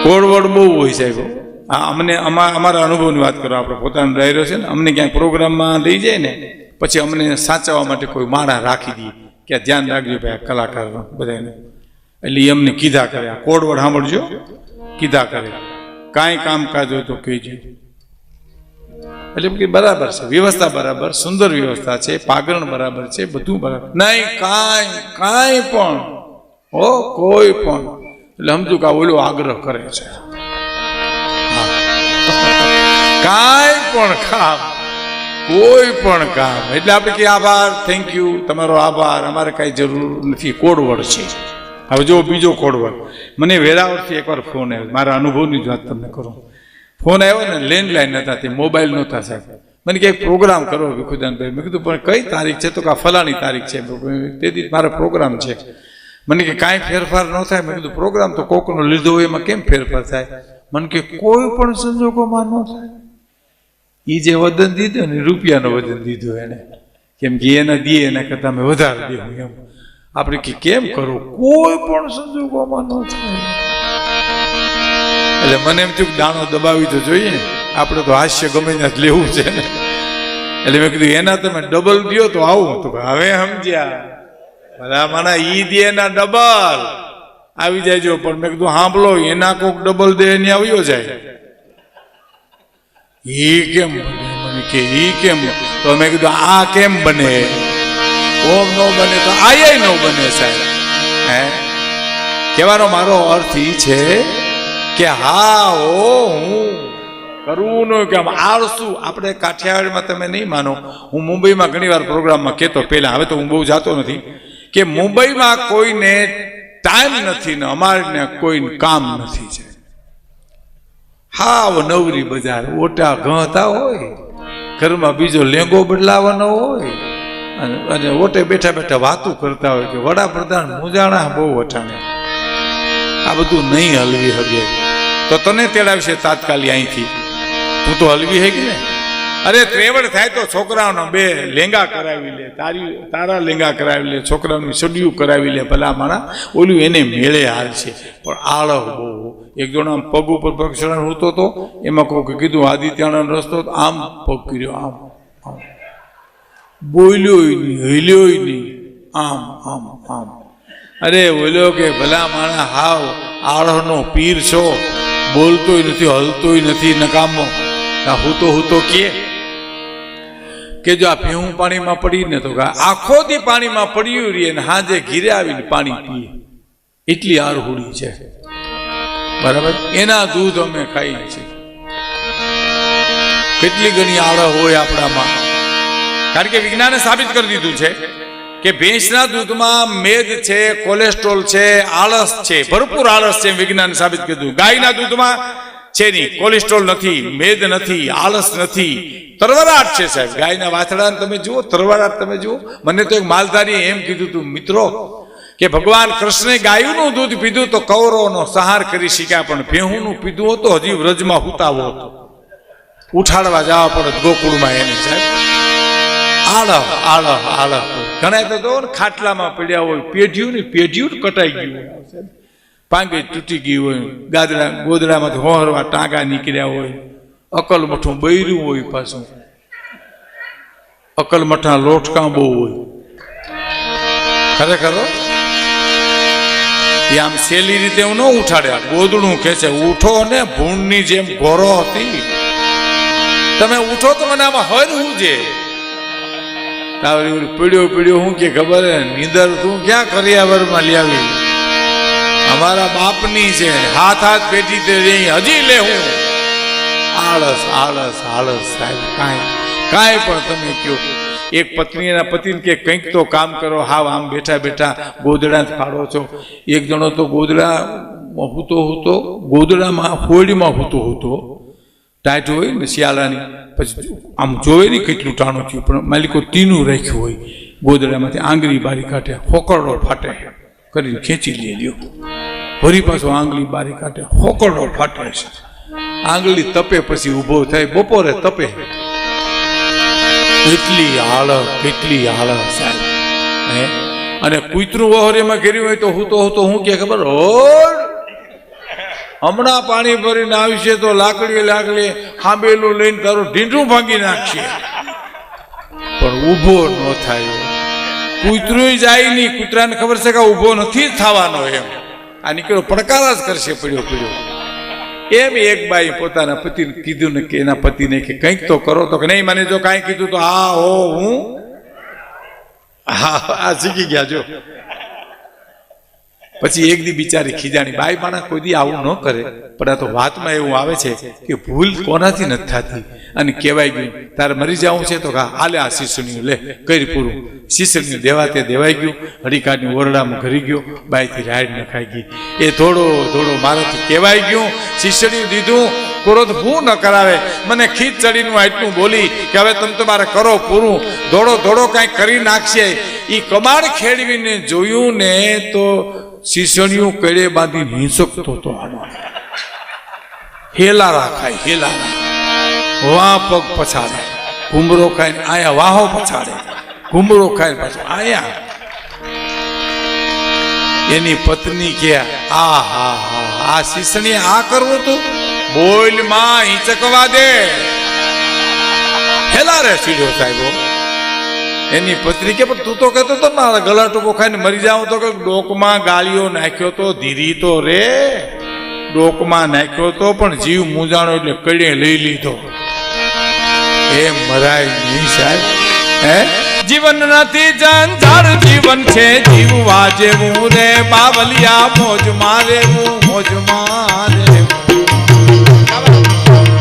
કોડવડ બહુ હોય સાહેબ. અમને અમારા અનુભવની વાત કરો, આપણે પોતાનો ડાયરો છે ને, અમને ક્યાંક પ્રોગ્રામમાં લઈ જાય ને પછી અમને સાચવવા માટે કોઈ માળા રાખી દઈએ કે ધ્યાન રાખજો ભાઈ કલાકાર બધાને, એટલે એ અમને કીધા કરે. આ કોડવડ સાંભળજો, કીધા કરે, કાંઈ કામકાજ હોય તો કહેજો. એટલે કે બરાબર છે, વ્યવસ્થા બરાબર, સુંદર વ્યવસ્થા છે, પાગરણ બરાબર છે, બધું બરાબર નહીં. કાંઈ પણ કોઈ પણ એટલે સમજુ કે ઓલો આગ્રહ કરે છે, કાંઈ પણ કામ, કોઈ પણ કામ એટલે આપણે કે આભાર, થેન્ક યુ, તમારો આભાર, અમારે કાંઈ જરૂર નથી. કોડવડ છે. હવે જો બીજો કોડવડ, મને વેરાવળથી એકવાર ફોન આવ્યો, મારા અનુભવની જ વાત તમને કરું. ફોન આવ્યો ને, લેન્ડલાઈન નહોતા, તે મોબાઈલ નહોતા સાહેબ. મને કે પ્રોગ્રામ કરો ભીખુદાનભાઈ. મેં કીધું પણ કઈ તારીખ છે? તો કે ફલાણી તારીખ છે, તેથી મારો પ્રોગ્રામ છે. મને કે કાંઈ ફેરફાર ન થાય. મેં કીધું પ્રોગ્રામ તો કોકનો લીધો હોય એમાં કેમ ફેરફાર થાય? મને કે કોઈ પણ સંજોગોમાં ન થાય. એ જે વદન દીધું ને, રૂપિયાનો વદન દીધું એને, કેમ કે એના દે એના કરતા અમે વધારે દેવું એમ. આપણે કે કેમ કરવું? કોઈ પણ સંજોગોમાં ન થાય. એટલે મને એમ થયું દાણો દબાવી તો જોઈએ ને, આપણે તો હાસ્ય ગમે ત્યાં જ લેવું છે ને. એટલે મેં કીધું એના તમે ડબલ દો તો આવું. તો હવે સમજ્યા, બધા મને ઈ દે એના ડબલ આવી જાય જો. પણ મેં કીધું સાંભળો, એના કોક ડબલ દે એને આવ્યો જાય. ઈ કેમ બને? મને કે ઈ કેમ? તો મેં કીધું આ કેમ બને? ઓમ નો બને તો આય નો બને સાહેબ. હે, કહેવાનો મારો અર્થ ઈ છે કે હા હું કરવું ન કે આમ આળસુ. આપણે કાઠિયાવાડમાં તમે નહીં માનો, હું મુંબઈમાં ઘણી વાર પ્રોગ્રામમાં કહેતો પહેલા, હવે તો હું બહુ જાતો નથી, કે મુંબઈમાં કોઈને ટાઈમ નથી ને અમારે કોઈ કામ નથી છે. હાવ નવરી બજાર, ઓટા ગહતા હોય, ઘરમાં બીજો લેંગો બદલાવાનો હોય, અને ઓટે બેઠા બેઠા વાતું કરતા હોય કે વડાપ્રધાન મુંજાણા બહુ વટાણે. આ બધું નહીં હલવી હગે તો તને તેડાવશે તાત્કાલિક અહીંથી. તું તો હલવી હે કે ને? અરે ત્રેવડ થાય તો છોકરાઓનો બે લેંગા કરાવી લે, તારા લેંગા કરાવી લે, છોકરાઓની સડિયું કરાવી લે, ભલા માણા ઓલું એને મેળે હાલ છે. પણ આળહ બહુ. એક જણો આમ પગ ઉપર પગ ચડાવીને ઉડતો હતો, એમાં કોઈ કીધું આદિત્યનો રસ્તો, આમ પગ કર્યો, આમ આમ બોલ્યો નહીં, હિલ્યો નહીં, આમ આમ આમ. અરે બોલ્યો કે ભલા માણા હાવ આળહનો પીર છો, બોલતોય નથી, હલતોય નથી, નકામો. હું તો કે જો આ ભેહું પાણીમાં પડીને તો આખો દી પાણીમાં પડ્યું રહીએ ને હાજે ઘીરે આવીને પાણી પીએ, એટલી આરહુડી છે. બરાબર, એના દૂધ અમે ખાઈએ છીએ. કેટલી ઘણી આળહ હોય આપણામાં. કારણ કે વિજ્ઞાને સાબિત કરી દીધું છે કે ભેંસના દૂધમાં મેદ છે, કોલેસ્ટ્રોલ છે, આળસ છે, ભરપૂર આળસ છે. વિજ્ઞાને સાબિત કર્યું. ગાયના દૂધમાં છે નહીં, કોલેસ્ટ્રોલ નથી, મેદ નથી, આળસ નથી, તરવરાટ છે સાહેબ. ગાયના વાછડાને તમે જુઓ, તરવરાટ તમે જુઓ. મને તો એક માલધારીએ એમ કીધું હતું, મિત્રો, કે ભગવાન કૃષ્ણે ગાયનું દૂધ પીધું તો કૌરવોનો સંહાર કરી શક્યા, પણ ભેહુંનું પીધું હોતો હજી વ્રજમાં હુતાવો હતો, ઉઠાડવા જવા પડે ગોકુળમાં એને સાહેબ. આળહ આળહ આળહ. ઘણા તો ખાટલામાં પડ્યા હોય, પેઢિયું કટાઈ ગયું હોય, પાંગે તૂટી ગયું હોય, ગોદડામાંથી હોહરવા ટાંગા નીકળ્યા હોય, અકલ મઠું બૈરું હોય, પાછું અકલ મઠા લોટકા બહુ હોય. ખરેખર એ આમ સહેલી રીતે હું ન ઉઠાડ્યા, ગોદડું ખેંચે. ઉઠો ને ભૂણની જેમ ઘોરો હતી, તમે ઉઠો તો મને આમાં હર હું છે. પીડ્યો હું કે ખબર હે, નીંદર તું ક્યાં કરિયાવરમાં લાવી, અમારા બાપની છે, હાથ પેટી તે હજી લે હું. આળસ આળસ આળસ સાહેબ. કાંઈ પણ તમે કયો. એક પત્ની એના પતિને કે કંઈક તો કામ કરો, હાવ આમ બેઠા બેઠા ગોદડા જ ફાડો છો. એક જણો તો ગોદડામાં હૂતો ગોદડામાં હોળીમાં હૂતો ટાઈટ હોય ને શિયાળાની, પછી આમ જોવે ને કેટલું ટાણું થયું, પણ માલિકો તીનું રાખ્યું હોય, ગોદડામાંથી આંગળી બારી કાઢે, હોકરડો ફાટે કરીને ખેંચી લે, ફરી પાછો આંગળી બારી કાઢે, હોકરડો ફાટે છે, આંગળી તપે, પછી ઊભો થાય, બપોરે તપે. કેટલી આળહ સાહેબ. અને કૂતરું વહોરેમાં ઘેર્યું હોય તો હું કે ખબર હમણાં પાણી ભરીને આવશે તો લાકડી હાંબેલું લઈને તારું ઢીંઢું ભાંગી નાખશે, પણ ઊભો ન થાય. કૂતરું જાય નહીં, કૂતરાને ખબર છે કે ઊભો નથી થવાનો, એમ આ નીકળ્યો પડકારા જ કરશે પડ્યો. એમ એક બાઈ પોતાના પતિને કીધું ને કે એના પતિને કે કંઈક તો કરો, તો કે નહીં મને જો કાંઈ કીધું તો હા હો હું હા શીખી ગયા. જો પછી એક દી બિચારી ખીજાણી, બાઈ માણા કોઈ દી આવું ન કરે, પણ આ તો વાતમાં એવું આવે છે કે ભૂલ કોનાથી નથી થતી. અને કહેવાય ગયું તારે મરી જવું છે તો હાલે આ શીસણીયું લે કરી પૂરું. શીસણીયું દેવા તે દેવાઈ ગયું, હડીકાની ઓરડામાં ઘરી ગયો, બાઈથી રાડ નખાઈ ગઈ. એ થોડો મારાથી કહેવાય ગયું, શીસણીયું દીધું, ક્રોધ હું ન કરાવે, મને ખીચ ચડીનું આટલું બોલી કે હવે તમે તમારે કરો પૂરું, ધોળો કાંઈક કરી નાખશે. એ કમાડ ખેડવીને જોયું ને તો શીસણીયું કડે બાંધી હિંસકતો હતો. હેલારા ખાય, હેલારા વાહ પગ પછાડે, ઘુમરો ખાઈને આયા વાહો પછાડે, ઘુમરો ખાઈને પાછો આયા. એની પત્ની કે આ શીસણી આ કરવું તું, બોલ માં હિંચકવા દે. હેલારે સીડ્યો સાહેબ. એની પત્ની કે પણ તું તો કહેતો હતો મારા ગલા ટૂંકો ખાઈને મરી જાવ, તો કે ડોકમાં ગાળીઓ નાખ્યો તો ધીરી તો રે, ડોકમાં નાખ્યો તો પણ જીવ મૂંઝાણો એટલે કડે લઈ લીધો. એ મરાય નહીં સાહેબ. હે જીવન નથી જંજાળ, જીવન છે જીવવા જેવું રે, બાવલિયા મોજ મારે મોજ મારે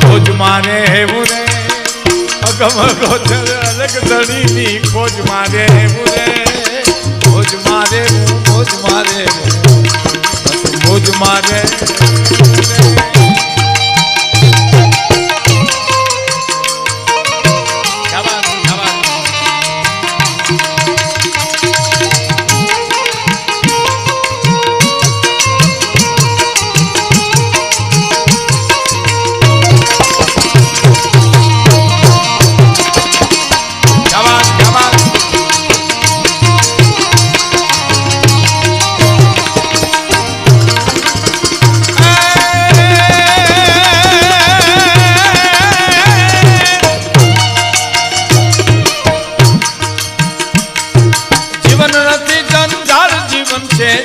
મોજ મારે એવું રે, અગમ ગોચર અલગ ધણીની ખોજ મારે એવું રે, મોજ મારે મોજ મારે મોજ મારે.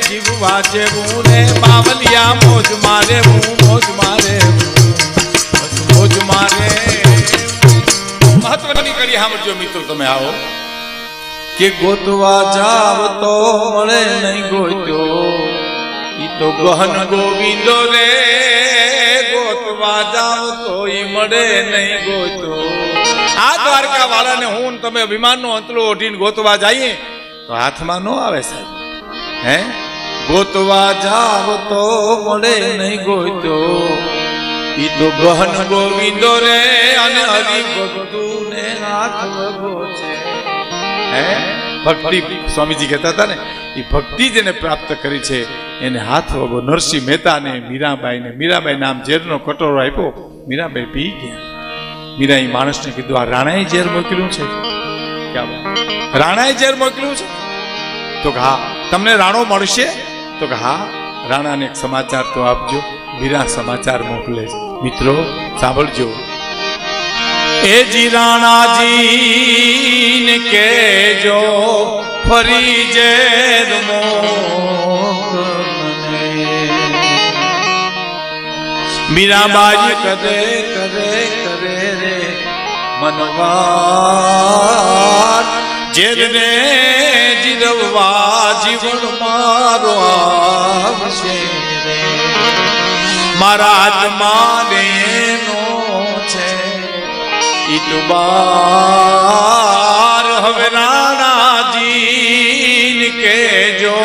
જીવવા જેવું રે, બાવલિયા મોજ મારે મોજ મારે મોજ મારે. મહત્વની કડી સાંભળજો મિત્રો, તમે આવો કે ગોતવા જાવ તો મળે નહીં ગોત્યો, ઈ તો ગહન ગોવિંદો રે, ગોતવા જાવ તો ઈ મળે નહીં ગોત્યો. આ દ્વારકા વાળાને હું તમે અભિમાનનો અંતલો ઓઢીને ગોતવા જઈએ તો હાથમાં ન આવે સાહેબ. હે ગોતવા જાવ તો મળે નહીં ગોત્યો, ઈ તો ગહન ગોવિંદો રે, અને હરિ ભક્તું ને હાથ વગો છે. હે ભક્તિ સ્વામીજી કહેતા હતા ને, એ ભક્તિ જેને પ્રાપ્ત કરી છે એને હાથ વગો. નરસિંહ મહેતા ને મીરાબાઈ નામ ઝેરનો કટોરો આપ્યો, મીરાબાઈ પી ગયા. મીરા એ માણસને કીધું આ રાણાએ ઝેર મોકલ્યું છે. રાણાએ ઝેર મોકલ્યું છે? તો કે હા. તમને રાણો મળશે? તો કે હા. રાણાને એક સમાચાર તો આપજો. મીરા સમાચાર મોકલે છે. મિત્રો સાંભળજો. એ જી રાણાજી ને કેજો ફરી ઝેર મોકલે. મીરાબાઈ કરે રે મનવાર, ઝેર ને જીરવા જીવન મારો આવશે રે, મારા આત્માને નો છે ઈતબાર. હવે રાણાજી કેજો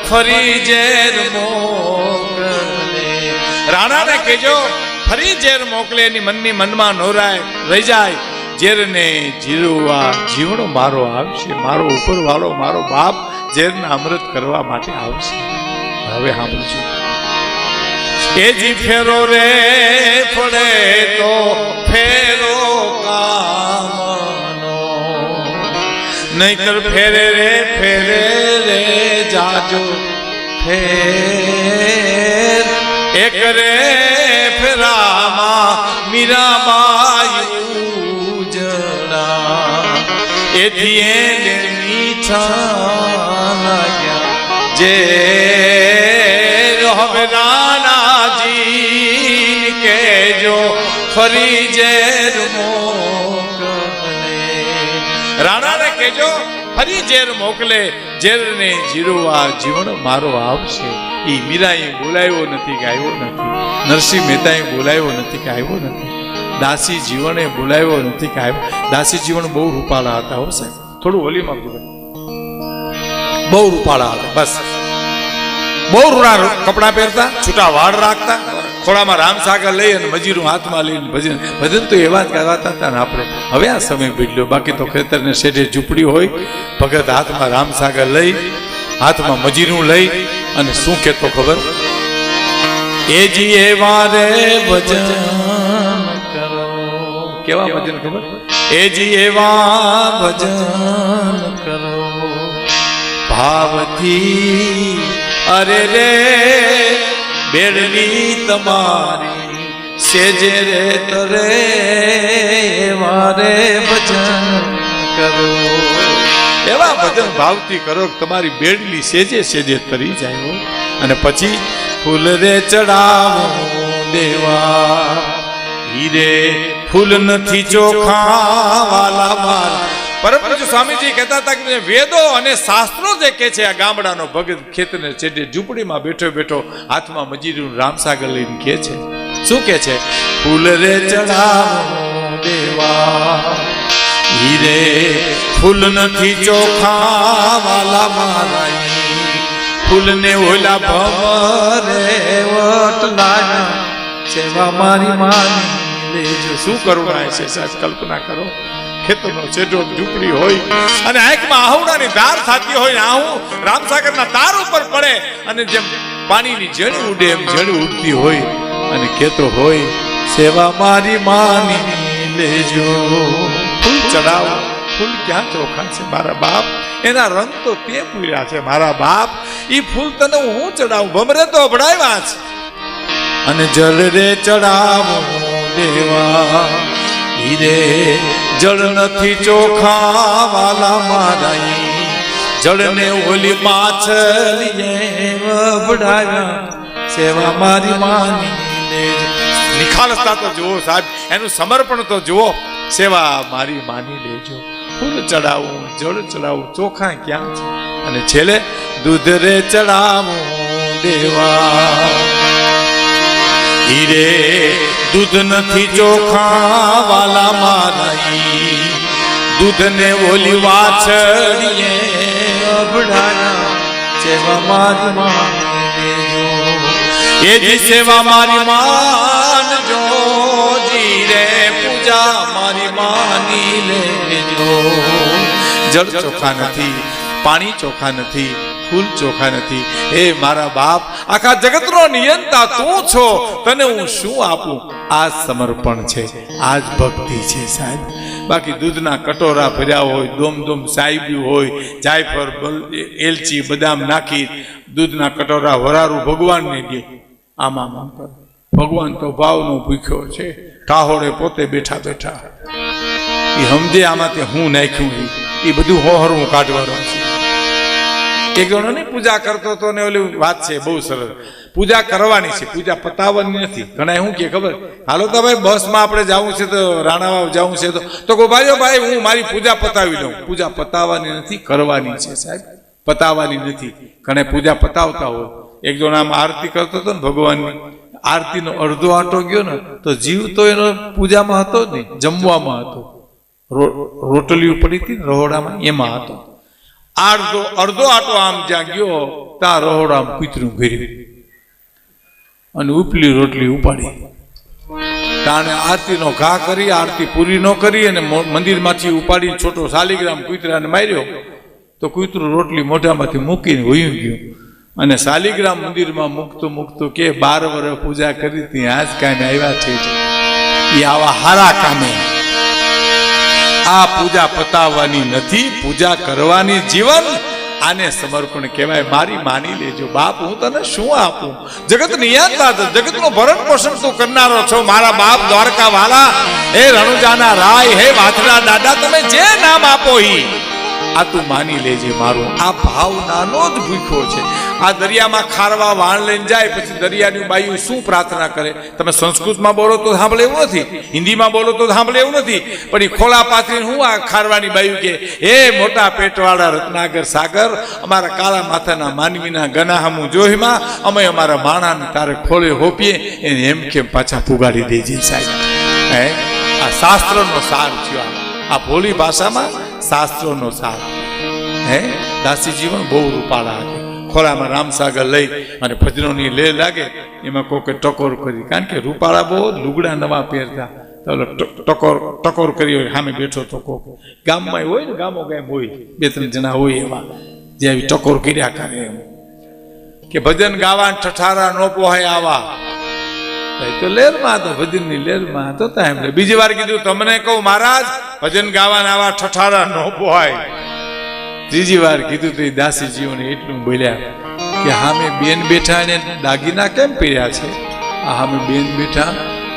ફરી ઝેર મોકલે. રાણાને કેજો ફરી ઝેર મોકલે. એની મનમાં નોરાય રહી જાય. ઝેરને જીરવા જીવણો મારો આવશે, મારો ઉપરવાળો મારો બાપ ઝેરના અમૃત કરવા માટે આવશે. હવે સાંભળજો. એ જી ફેરો રે પડે તો ફેરો કામનો, નહીતર ફેરે રે જાજો ફેર. એક રે ફેરામાં મીરાબાઈ જણા એથી એને મીઠા લાગ્યા જે હવે રાણાજી કેજો ફરી ઝેર મોકલે રાણાને કેજો ફરી ઝેર મોકલે ઝેરને જીરવા જીવન મારો આવશે. ઈ મીરાએ બોલાવ્યો નથી કે આવ્યો નથી, નરસિંહ મહેતાએ બોલાવ્યો નથી કે આવ્યો નથી, દાસી જીવને બોલાવ્યો નથી કે આવ્યો. દાસી જીવન બહુ રૂપાળા હતા હો સાહેબ, થોડું વોલ્યુમ આપજો, બહુ રૂપાળા હતા. બસ બહુ રૂડા કપડા પહેરતા, છૂટા વાળ રાખતા, ખોળામાં રામસાગર લઈ અને મજીરું હાથમાં લઈને ભજન તો એવા જ ગાતા હતા ને આપણે. હવે આ સમય બદલ્યો, બાકી તો ખેતરને શેઠે ઝૂંપડી હોય, ભગત હાથમાં રામસાગર લઈ, હાથમાં મજીરું લઈ અને શું કહેતો ખબર? એ જી એવા રે ભજન કરો. કેવા ભજન ખબર? એ જી એવા ભજન કરો ભાવથી, અરે રે બેડની તમારી સેજે રે તરે મારે ભજન કરો. એવા ભજન ભાવથી કરો કે તમારી બેડલી સેજે સેજે તરી જાય. અને પછી ફૂલ રે ચડાવો દેવા હીરે ફૂલ નથી ચોખા વાલા મારા. પરંતુ સ્વામીજી કહેતા હતા કે વેદો અને શાસ્ત્રો જે કે છે, આ ગામડાનો ભગત ખેતરને છેડે ઝૂંપડીમાં બેઠો બેઠો હાથમાં મજીરું રામસાગર લઈને કે છે, શું કે છે? ફૂલ રે ચડાવો દેવા હીરે ફૂલ નથી ચોખા વાલા મારા, ફૂલને ઓલા ભમરે વટલાના સેવા મારી માની લેજો. શું કરુણા છે સાહેબ, કલ્પના કરો. ખેતરનો છેડો ઝૂંપડી હોય અને આંખમાં આહુડાની ધાર થતી હોય ને આહુ રામસાગરના તાર ઉપર પડે અને જેમ પાણીની જળ ઉડે એમ જળ ઉડતી હોય અને કહેતો હોય સેવા મારી માની લેજો. ફૂલ ચડાવો. ફૂલ ક્યાં ચોખા છે મારા બાપ, એના રંગ તો તે પૂર્યા છે મારા બાપ. ઈ ફૂલ તને હું ચડાવું, ભમરે તો અભડાવ્યા છે. અને જળ રે ચડાવો દેવા હીરે જળ નથી ચોખા વાલા મારા, જળને ઓલી માછલીએ અભડાવ્યા સેવા મારી માની લેજો. નિખાલસતા તો જુઓ સાહેબ, એનું સમર્પણ તો જુઓ. સેવા મારી માની લેજો. ફૂલ ચડાવું, જળ ચડાવું, ચોખા ક્યાં છે? અને છેલ્લે દૂધ રે ચડાવું દેવા હીરે દૂધ નથી ચોખા વાલા મારા, દૂધને ઓલી વાછડીએ અભડાયા સેવા મારી માની લેજો. એ જી સેવા મારી માનજો, જી રે પૂજા મારી માની લેજો. જળ ચોખા નથી, પાણી ચોખા નથી, ફૂલ ચોખા નથી. એ મારા બાપ, આખા જગતનો નિયંતા તું છો, તને હું શું આપું? આ સમર્પણ છે, આ જ ભક્તિ છે સાહેબ. બાકી દૂધના કટોરા ભર્યા હોય, દોમ દોમ સાહેબ્યું હોય, જાયફળ એલચી બદામ નાખી દૂધના કટોરા વરારું ભગવાનને દે. આમાં ભગવાન તો ભાવનો ભૂખ્યો છે, ટાહોડે પોતે બેઠા બેઠા એ સમજે આમાંથી હું નાખ્યું, એ બધું હોહરવું કાઢવાનું છે. એક જણો ની પૂજા કરતો હતો ને ઓલી વાત છે બહુ સરસ. પૂજા કરવાની છે, પૂજા પતાવવાની નથી. ઘણા શું કે ખબર, હાલો તો ભાઈ બસમાં આપણે જવું છે તો રાણાવાવ જવું છે તો ભાઈ હું મારી પૂજા પતાવી દઉં. પૂજા પતાવવાની નથી, કરવાની છે સાહેબ, પતાવવાની નથી. ઘણા પૂજા પતાવતા હોય. એક જણ આમ આરતી કરતો હતો ને ભગવાનની, આરતીનો અડધો આટો ગયો ને તો જીવ તો એનો પૂજામાં હતો જ નહીં, જમવામાં હતો. રોટલીઓ પડી હતી ને રહોડામાં, એમાં હતો. અડધો આટો આમ જ્યાં ગયો ત્યાં રહોડામ કૂતરું ઘેર્યું અને ઉપલી રોટલી ઉપાડી. તાણે આરતીનો ઘા કરી, આરતી પૂરી ન કરી અને મંદિરમાંથી ઉપાડી છોટો શાલિગ્રામ કૂતરાને માર્યો તો કૂતરું રોટલી મોઢામાંથી મૂકીને વયું ગયું. અને શાલિગ્રામ મંદિરમાં મૂકતું કે 12 વર્ષ પૂજા કરી હતી, આજ કામે આવ્યા છે. એ આવા હારા કામે. આ પૂજા પતાવવાની નથી, પૂજા કરવાની. જીવન આને સમર્પણ કહેવાય. મારી માની લેજો બાપ, હું તને શું આપું? જગત નિયંતા, જગતનું ભરણ પોષણ તું કરનારો છો. મારા બાપ દ્વારકા વાલા, હે રણુજાના રાય, હે વાથડા દાદા, તમે જે નામ આપો ઈ આ તું માની લેજે મારું. આ ભાવ નાનો જ ભૂખ્યો છે. આ દરિયામાં ખારવા વાણ લઈને જાય, પછી દરિયાની બાયુ શું પ્રાર્થના કરે? તમે સંસ્કૃતમાં બોલો તો સાંભળે એવું નથી, હિન્દીમાં બોલો તો સાંભળે એવું નથી, પણ એ ખોળા પાથરીને હું આ ખારવાની બાયુ કે, હે મોટા પેટવાળા રત્નાગર સાગર, અમારા કાળા માથાના માનવીના ગનાહમું જોહીમાં અમે અમારા માણાને તારે ખોળે હોપીએ, એને એમ કેમ પાછા પુગાડી દેજે સાહેબ. હે આ શાસ્ત્રનો સાર થયો. આ ભોળી ભાષામાં શાસ્ત્રોનો સાર. હે દાસીજી પણ બહુ રૂપાળા હતા. ખોળામાં રામસાગર લઈ અને ભજનોની લે લાગે, એમાં કોકે ટકોર કરી, કારણ કે રૂપાળા બહુ લુગડા નવા પહેરતા, ટકોર કરી હોય સામે બેઠો તો કોક ગામમાં હોય ને, ગામ હોય, બે ત્રણ જણા હોય એવા જે આવી ટકોર કર્યા કરે એમ કે ભજન ગાવા ઠઠારા નો પોહાય આવા. તો લેરમાં તો ભજનની લેરમાં તો એમ. બીજી વાર કીધું તમને કહું મહારાજ, ભજન ગાવાના આવા ઠઠારા નો પોહાય. ત્રીજી વાર કીધું તો દાસીજીઓને એટલું બોલ્યા કે હામે બેન બેઠા એને દાગીના કેમ પહેર્યા છે? આ હામે બેન બેઠા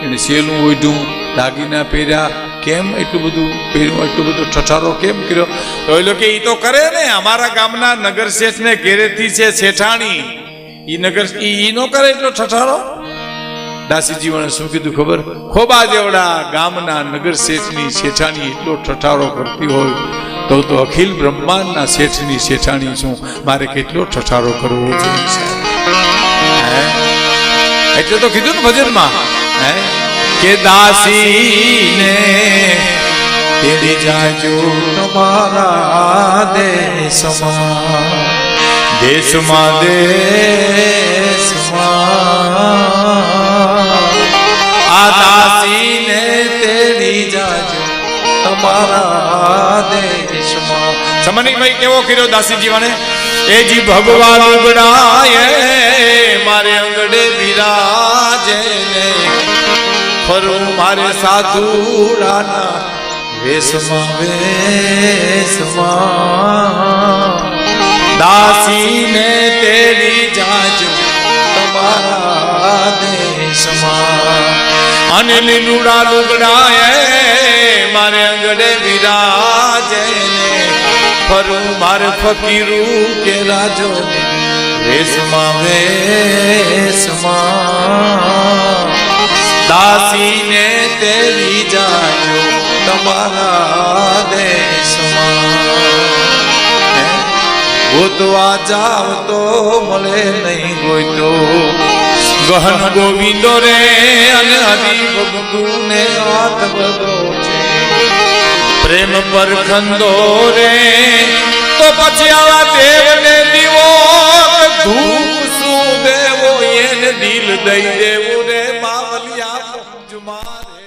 એને સેલું ઓઢું, દાગીના પહેર્યા, કેમ એટલું બધું પહેર્યું, એટલું બધું ઠઠારો કેમ કર્યો? તો એ લોકો એ તો કરે ને, અમારા ગામના નગર શેઠ ને ઘેરેથી છે શેઠાણી, ઈ નગર ઈ નો કરે એટલો ઠઠારો. દાસીજીઓને શું કીધું ખબર? ખોબા જેવડા ગામના નગર શેઠની શેઠાણી એટલો ઠઠારો કરતી હોય તો અખિલ બ્રહ્માંડના શેઠની શેઠાણી છું, મારે કેટલો ઠઠારો કરવો જોઈએ? એટલે તો કીધું ને ભજનમાં, હે કે દાસીને તેડી જાજો તમારા દેશમાં, દેશમાં આ દાસીને તેડી જાજો તમારા દેશમાં. સમનીભાઈ કેવો કર્યો દાસીજી મને? એ જી ભગવાન ઉગડાય મારે અંગડે બિરાજે ને, ફરું મારે સાધુડાના વેશમાં વેશમાં. દાસીને તેડી જાજો તમારા દેશમાં, અને લીલુડા લુગડાએ મારે અંગડે વિરાજે ને, ફરું મારે ફકીરું કે રાજો વેશમાં વેશમાં. દાસીને તેડી જાજો તમારા દેશમાં. ગોતવા જાવ તો મળે નહીં ગોઈતો, ગહન ગોવિંદો રે અને હરિભક્તુ ને હાથ બધો છે, પ્રેમ પર ખંદો રે તો પછી આવા દેવને દીવો, ધૂપ શું દેવો એને દિલ દઈ દેવું રે બાવલિયા જુમારે.